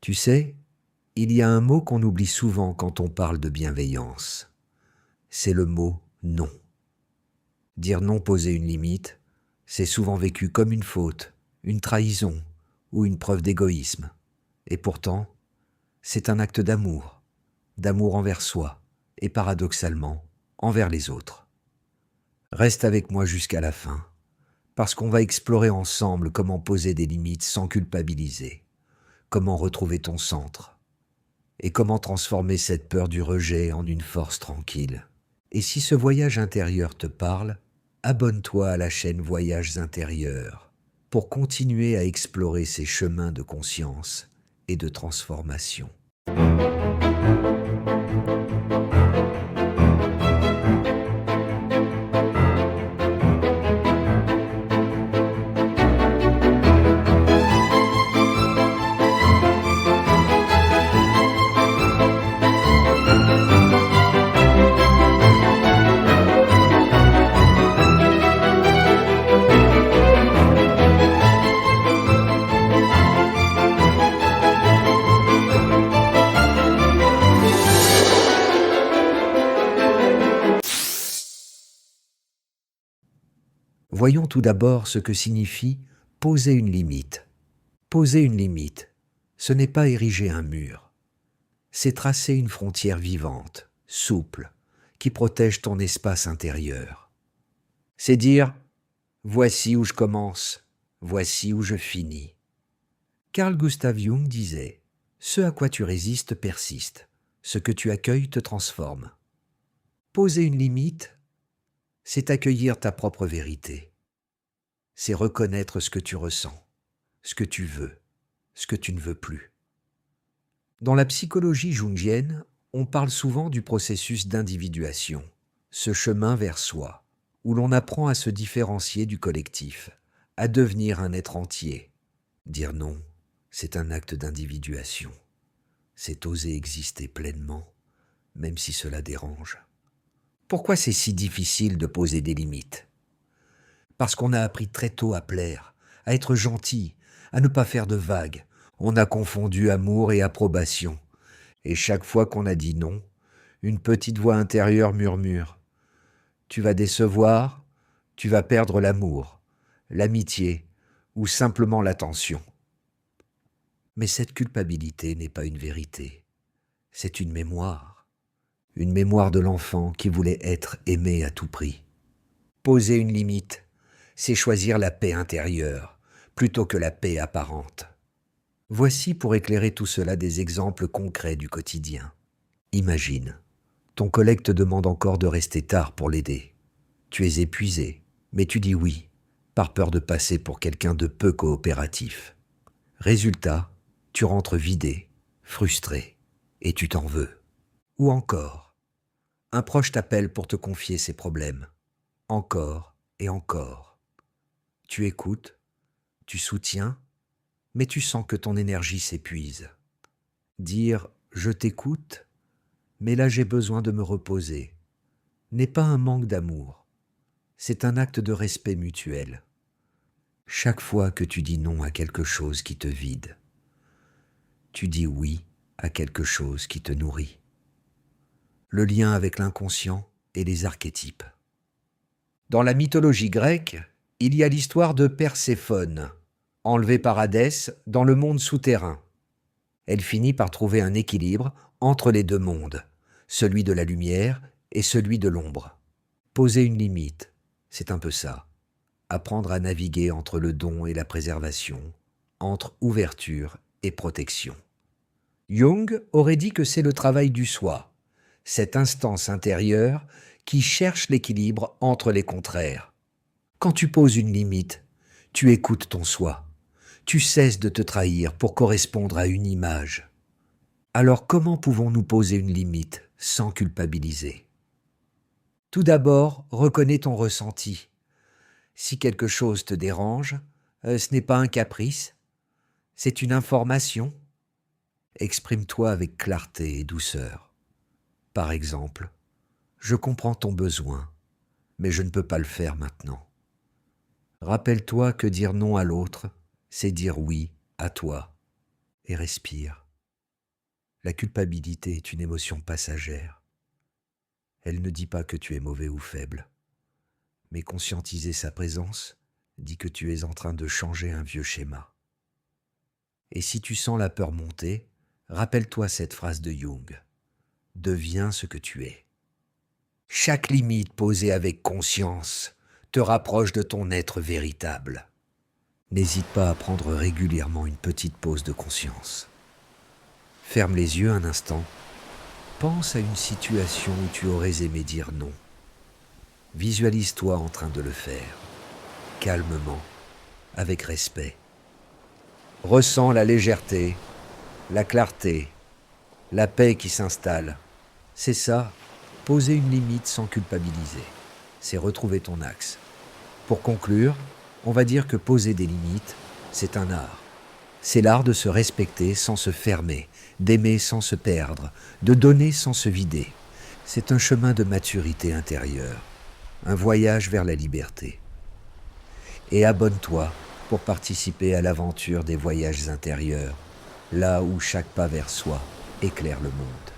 Tu sais, il y a un mot qu'on oublie souvent quand on parle de bienveillance. C'est le mot non. Dire non, poser une limite, c'est souvent vécu comme une faute, une trahison ou une preuve d'égoïsme. Et pourtant, c'est un acte d'amour envers soi et paradoxalement envers les autres. Reste avec moi jusqu'à la fin, parce qu'on va explorer ensemble comment poser des limites sans culpabiliser, comment retrouver ton centre et comment transformer cette peur du rejet en une force tranquille. Et si ce voyage intérieur te parle, abonne-toi à la chaîne Voyages intérieurs pour continuer à explorer ces chemins de conscience et de transformation. Voyons tout d'abord ce que signifie poser une limite. Poser une limite, ce n'est pas ériger un mur. C'est tracer une frontière vivante, souple, qui protège ton espace intérieur. C'est dire « voici où je commence, voici où je finis ». Carl Gustav Jung disait « ce à quoi tu résistes persiste, ce que tu accueilles te transforme ». Poser une limite, c'est accueillir ta propre vérité. C'est reconnaître ce que tu ressens, ce que tu veux, ce que tu ne veux plus. Dans la psychologie jungienne, on parle souvent du processus d'individuation, ce chemin vers soi, où l'on apprend à se différencier du collectif, à devenir un être entier. Dire non, c'est un acte d'individuation. C'est oser exister pleinement, même si cela dérange. Pourquoi c'est si difficile de poser des limites ? Parce qu'on a appris très tôt à plaire, à être gentil, à ne pas faire de vagues. On a confondu amour et approbation. Et chaque fois qu'on a dit non, une petite voix intérieure murmure « Tu vas décevoir, tu vas perdre l'amour, l'amitié ou simplement l'attention. » Mais cette culpabilité n'est pas une vérité. C'est une mémoire de l'enfant qui voulait être aimé à tout prix. Poser une limite, c'est choisir la paix intérieure plutôt que la paix apparente. Voici pour éclairer tout cela des exemples concrets du quotidien. Imagine, ton collègue te demande encore de rester tard pour l'aider. Tu es épuisé, mais tu dis oui, par peur de passer pour quelqu'un de peu coopératif. Résultat, tu rentres vidé, frustré, et tu t'en veux. Ou encore, un proche t'appelle pour te confier ses problèmes. Encore et encore. Tu écoutes, tu soutiens, mais tu sens que ton énergie s'épuise. Dire « je t'écoute », mais là j'ai besoin de me reposer, n'est pas un manque d'amour, c'est un acte de respect mutuel. Chaque fois que tu dis non à quelque chose qui te vide, tu dis oui à quelque chose qui te nourrit. Le lien avec l'inconscient et les archétypes. Dans la mythologie grecque, il y a l'histoire de Perséphone, enlevée par Hadès dans le monde souterrain. Elle finit par trouver un équilibre entre les deux mondes, celui de la lumière et celui de l'ombre. Poser une limite, c'est un peu ça. Apprendre à naviguer entre le don et la préservation, entre ouverture et protection. Jung aurait dit que c'est le travail du soi, cette instance intérieure qui cherche l'équilibre entre les contraires. Quand tu poses une limite, tu écoutes ton soi. Tu cesses de te trahir pour correspondre à une image. Alors comment pouvons-nous poser une limite sans culpabiliser ? Tout d'abord, reconnais ton ressenti. Si quelque chose te dérange, ce n'est pas un caprice, c'est une information. Exprime-toi avec clarté et douceur. Par exemple, je comprends ton besoin, mais je ne peux pas le faire maintenant. Rappelle-toi que dire non à l'autre, c'est dire oui à toi. Et respire. La culpabilité est une émotion passagère. Elle ne dit pas que tu es mauvais ou faible, mais conscientiser sa présence dit que tu es en train de changer un vieux schéma. Et si tu sens la peur monter, rappelle-toi cette phrase de Jung. Deviens ce que tu es. Chaque limite posée avec conscience te rapproche de ton être véritable. N'hésite pas à prendre régulièrement une petite pause de conscience. Ferme les yeux un instant. Pense à une situation où tu aurais aimé dire non. Visualise-toi en train de le faire, calmement, avec respect. Ressens la légèreté, la clarté, la paix qui s'installe. C'est ça, poser une limite sans culpabiliser. C'est retrouver ton axe. Pour conclure, on va dire que poser des limites, c'est un art. C'est l'art de se respecter sans se fermer, d'aimer sans se perdre, de donner sans se vider. C'est un chemin de maturité intérieure, un voyage vers la liberté. Et abonne-toi pour participer à l'aventure des voyages intérieurs, là où chaque pas vers soi éclaire le monde.